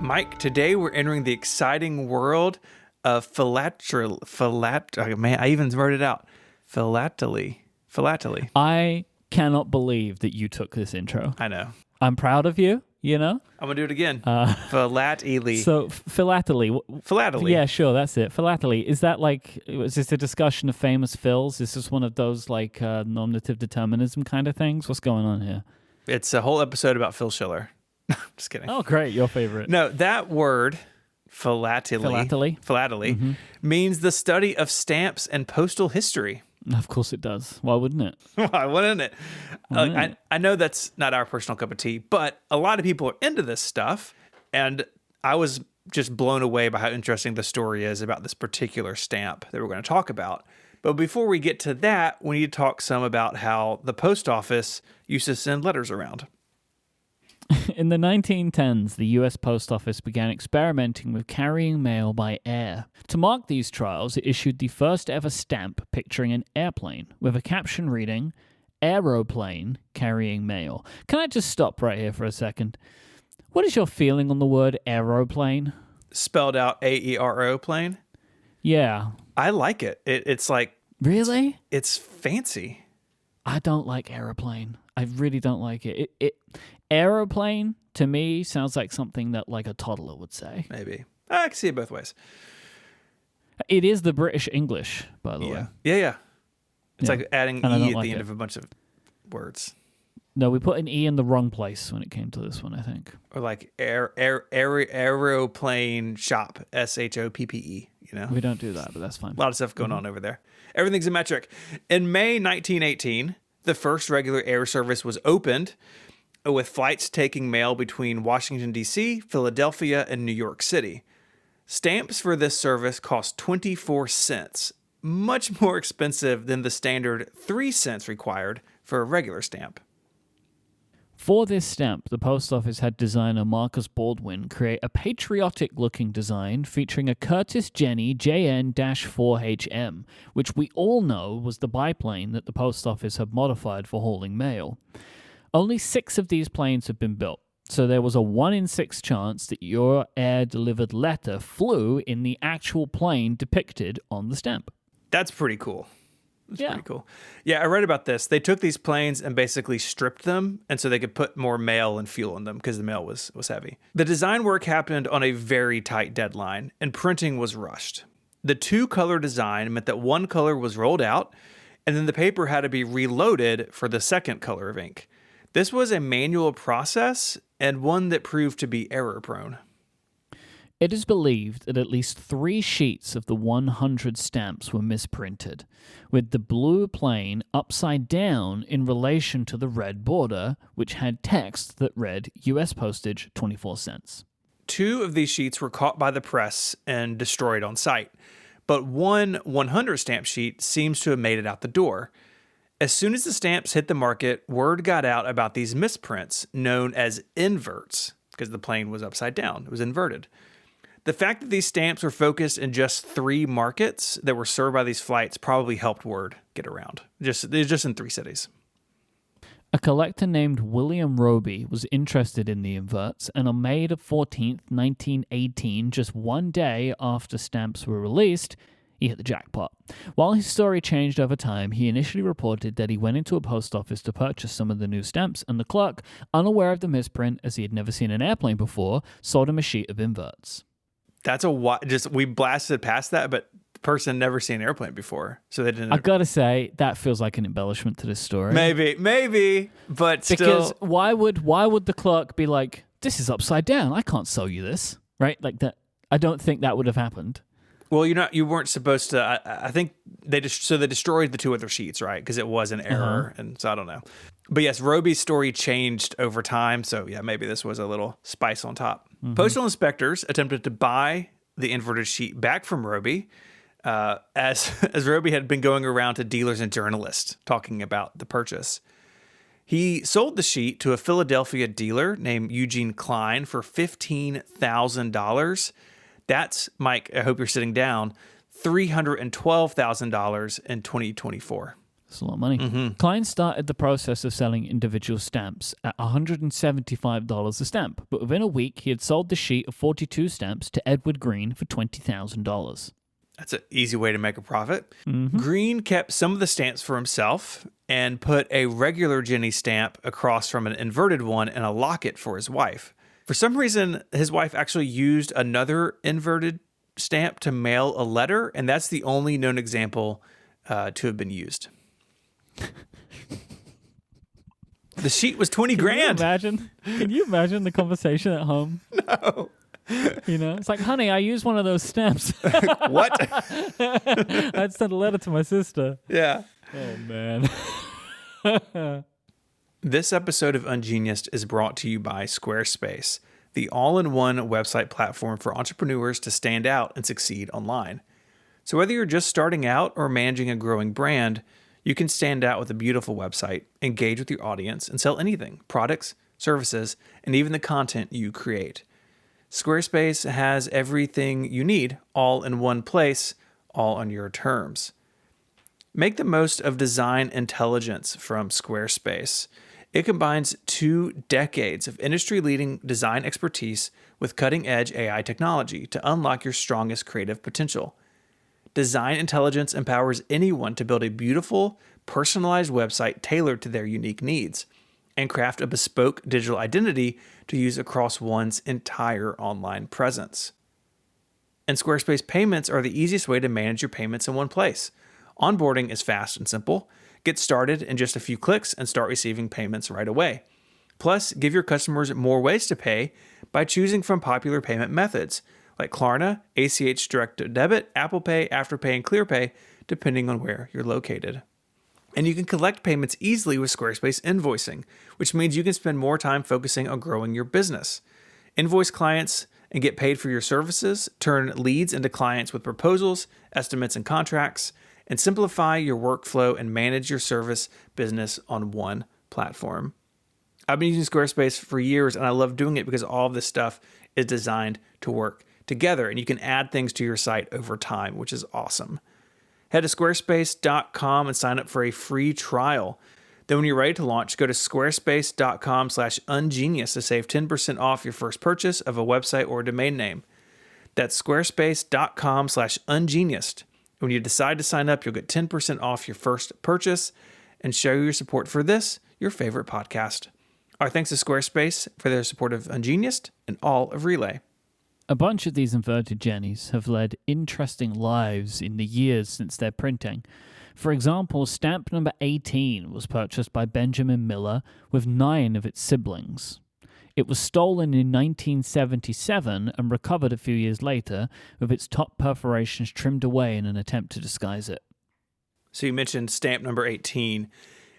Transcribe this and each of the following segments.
Mike, today we're entering the exciting world of philately. Man, I even wrote it out. Philately. I cannot believe that you took this intro. I know. I'm proud of you, you know? I'm going to do it again. Philately. So, philately. Philately. Yeah, sure, that's it. Philately. Is that is this a discussion of famous phils? Is this one of those normative determinism kind of things? What's going on here? It's a whole episode about Phil Schiller. Just kidding. Oh, great. Your favorite. No, that word, philately, means the study of stamps and postal history. Of course it does. Why wouldn't it? Why wouldn't it? I know that's not our personal cup of tea, but a lot of people are into this stuff, and I was just blown away by how interesting the story is about this particular stamp that we're going to talk about. But before we get to that, we need to talk some about how the post office used to send letters around. In the 1910s, the U.S. Post Office began experimenting with carrying mail by air. To mark these trials, it issued the first ever stamp picturing an airplane, with a caption reading, "Aeroplane carrying mail." Can I just stop right here for a second? What is your feeling on the word aeroplane? Spelled out A-E-R-O plane? Yeah. I like it. It's like... Really? It's fancy. I don't like aeroplane. I really don't like it. Aeroplane, to me, sounds like something that a toddler would say. Maybe. I can see it both ways. It is the British English, by the way. Yeah. It's like adding E at the end it. of a bunch of words. No, we put an E in the wrong place when it came to this one, I think. Or like aeroplane shop, SHOPPE, you know? We don't do that, but that's fine. A lot of stuff going on over there. Everything's a metric. In May 1918, the first regular air service was opened, with flights taking mail between Washington, D.C., Philadelphia, and New York City. Stamps for this service cost 24 cents, much more expensive than the standard 3 cents required for a regular stamp. For this stamp, the post office had designer Marcus Baldwin create a patriotic-looking design featuring a Curtis Jenny JN-4HM, which we all know was the biplane that the post office had modified for hauling mail. Only 6 of these planes have been built, so there was a 1 in 6 chance that your air-delivered letter flew in the actual plane depicted on the stamp. That's pretty cool. That's pretty cool. Yeah, I read about this. They took these planes and basically stripped them, and so they could put more mail and fuel in them because the mail was heavy. The design work happened on a very tight deadline, and printing was rushed. The 2-color design meant that one color was rolled out, and then the paper had to be reloaded for the second color of ink. This was a manual process and one that proved to be error-prone. It is believed that at least 3 sheets of the 100 stamps were misprinted, with the blue plane upside down in relation to the red border, which had text that read U.S. postage 24 cents. 2 of these sheets were caught by the press and destroyed on site, but one 100 stamp sheet seems to have made it out the door. As soon as the stamps hit the market, word got out about these misprints, known as inverts, because the plane was upside down. It was inverted. The fact that these stamps were focused in just 3 markets that were served by these flights probably helped word get around. Just in 3 cities. A collector named William Roby was interested in the inverts, and on May 14th, 1918, just 1 day after stamps were released, he hit the jackpot. While his story changed over time, he initially reported that he went into a post office to purchase some of the new stamps, and the clerk, unaware of the misprint as he had never seen an airplane before, sold him a sheet of inverts. That's we blasted past that, but the person never seen an airplane before, so they didn't. I gotta say, that feels like an embellishment to this story. Maybe, but still. Because why would the clerk be like, "This is upside down. I can't sell you this," right? Like that. I don't think that would have happened. Well, you weren't supposed to. I think they destroyed the 2 other sheets, right? Because it was an error, and so I don't know. But yes, Roby's story changed over time, so yeah, maybe this was a little spice on top. Mm-hmm. Postal inspectors attempted to buy the inverted sheet back from Roby, as Roby had been going around to dealers and journalists talking about the purchase. He sold the sheet to a Philadelphia dealer named Eugene Klein for $15,000. That's, Mike, I hope you're sitting down, $312,000 in 2024. It's a lot of money. Klein started the process of selling individual stamps at $175 a stamp, but within a week he had sold the sheet of 42 stamps to Edward Green for $20,000. That's an easy way to make a profit. Green kept some of the stamps for himself and put a regular Jenny stamp across from an inverted one in a locket for his wife. For some reason, his wife actually used another inverted stamp to mail a letter, and that's the only known example to have been used. The sheet was 20 grand. Can you imagine the conversation at home? No. It's like, honey, I used one of those stamps. What? I'd sent a letter to my sister. Yeah. Oh, man. This episode of Ungeniused is brought to you by Squarespace, the all-in-one website platform for entrepreneurs to stand out and succeed online. So whether you're just starting out or managing a growing brand, you can stand out with a beautiful website, engage with your audience, and sell anything, products, services, and even the content you create. Squarespace has everything you need, all in one place, all on your terms. Make the most of design intelligence from Squarespace. It combines 2 decades of industry-leading design expertise with cutting-edge AI technology to unlock your strongest creative potential. Design intelligence empowers anyone to build a beautiful, personalized website tailored to their unique needs and craft a bespoke digital identity to use across one's entire online presence. And Squarespace payments are the easiest way to manage your payments in one place. Onboarding is fast and simple. Get started in just a few clicks and start receiving payments right away. Plus, give your customers more ways to pay by choosing from popular payment methods like Klarna, ACH Direct Debit, Apple Pay, Afterpay, and ClearPay, depending on where you're located. And you can collect payments easily with Squarespace invoicing, which means you can spend more time focusing on growing your business. Invoice clients and get paid for your services, turn leads into clients with proposals, estimates, and contracts, and simplify your workflow and manage your service business on one platform. I've been using Squarespace for years, and I love doing it because all of this stuff is designed to work together, and you can add things to your site over time, which is awesome. Head to squarespace.com and sign up for a free trial. Then when you're ready to launch, go to squarespace.com/ungenius to save 10% off your first purchase of a website or domain name. That's squarespace.com/ungenius. When you decide to sign up, you'll get 10% off your first purchase and show your support for this, your favorite podcast. Our thanks to Squarespace for their support of Ungeniused and all of Relay. A bunch of these inverted jennies have led interesting lives in the years since their printing. For example, stamp number 18 was purchased by Benjamin Miller with 9 of its siblings. It was stolen in 1977 and recovered a few years later, with its top perforations trimmed away in an attempt to disguise it. So you mentioned stamp number 18.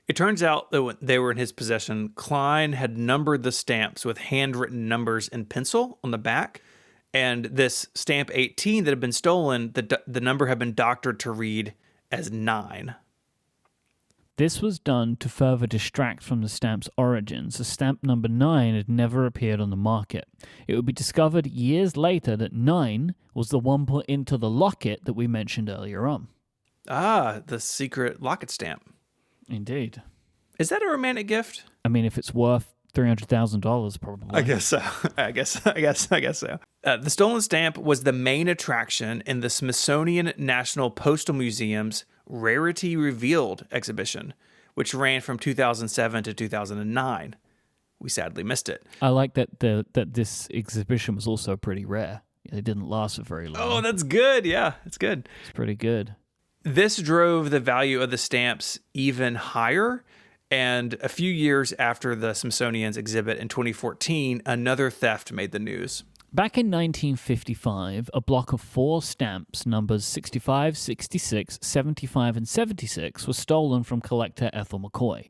It turns out that when they were in his possession, Klein had numbered the stamps with handwritten numbers in pencil on the back. And this stamp 18 that had been stolen, the number had been doctored to read as 9. This was done to further distract from the stamp's origins, as stamp number 9 had never appeared on the market. It would be discovered years later that 9 was the one put into the locket that we mentioned earlier on. Ah, the secret locket stamp. Indeed. Is that a romantic gift? I mean, if it's worth $300,000, probably. I guess so. I guess so. The stolen stamp was the main attraction in the Smithsonian National Postal Museum's Rarity Revealed exhibition, which ran from 2007 to 2009. We sadly missed it. I like that this exhibition was also pretty rare. It didn't last for very long. Oh, that's good. Yeah, it's good. It's pretty good. This drove the value of the stamps even higher. And a few years after the Smithsonian's exhibit in 2014, another theft made the news. Back in 1955, a block of 4 stamps, numbers 65, 66, 75, and 76, was stolen from collector Ethel McCoy.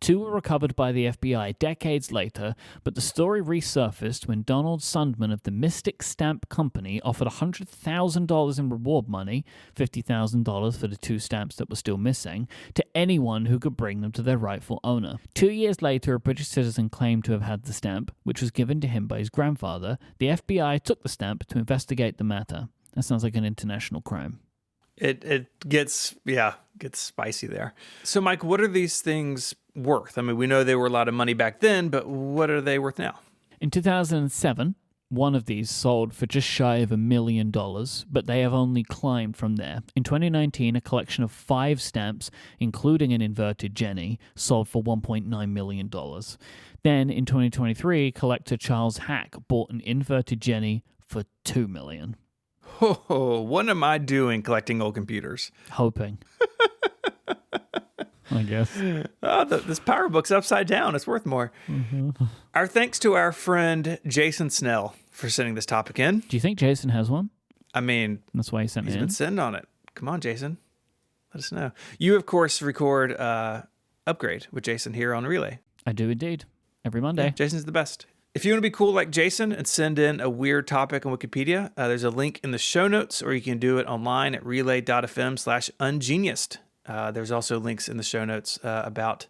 2 were recovered by the FBI decades later, but the story resurfaced when Donald Sundman of the Mystic Stamp Company offered $100,000 in reward money, $50,000 for the 2 stamps that were still missing, to anyone who could bring them to their rightful owner. 2 years later, a British citizen claimed to have had the stamp, which was given to him by his grandfather. The FBI took the stamp to investigate the matter. That sounds like an international crime. It gets spicy there. So, Mike, what are these things worth? I mean, we know they were a lot of money back then, but what are they worth now? In 2007, one of these sold for just shy of $1 million, but they have only climbed from there. In 2019, a collection of 5 stamps, including an inverted Jenny, sold for $1.9 million. Then, in 2023, collector Charles Hack bought an inverted Jenny for $2 million. Oh, what am I doing collecting old computers? Hoping. I guess. Oh, this power book's upside down. It's worth more. Mm-hmm. Our thanks to our friend Jason Snell for sending this topic in. Do you think Jason has one? I mean, that's why he sent it in. He's been sitting on it. Come on, Jason. Let us know. You, of course, record Upgrade with Jason here on Relay. I do indeed. Every Monday. Yeah, Jason's the best. If you want to be cool like Jason and send in a weird topic on Wikipedia, there's a link in the show notes, or you can do it online at relay.fm/ungeniused. There's also links in the show notes about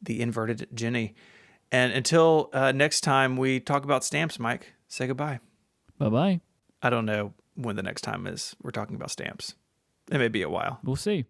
the inverted Jenny. And until next time we talk about stamps, Mike, say goodbye. Bye-bye. I don't know when the next time is we're talking about stamps. It may be a while. We'll see.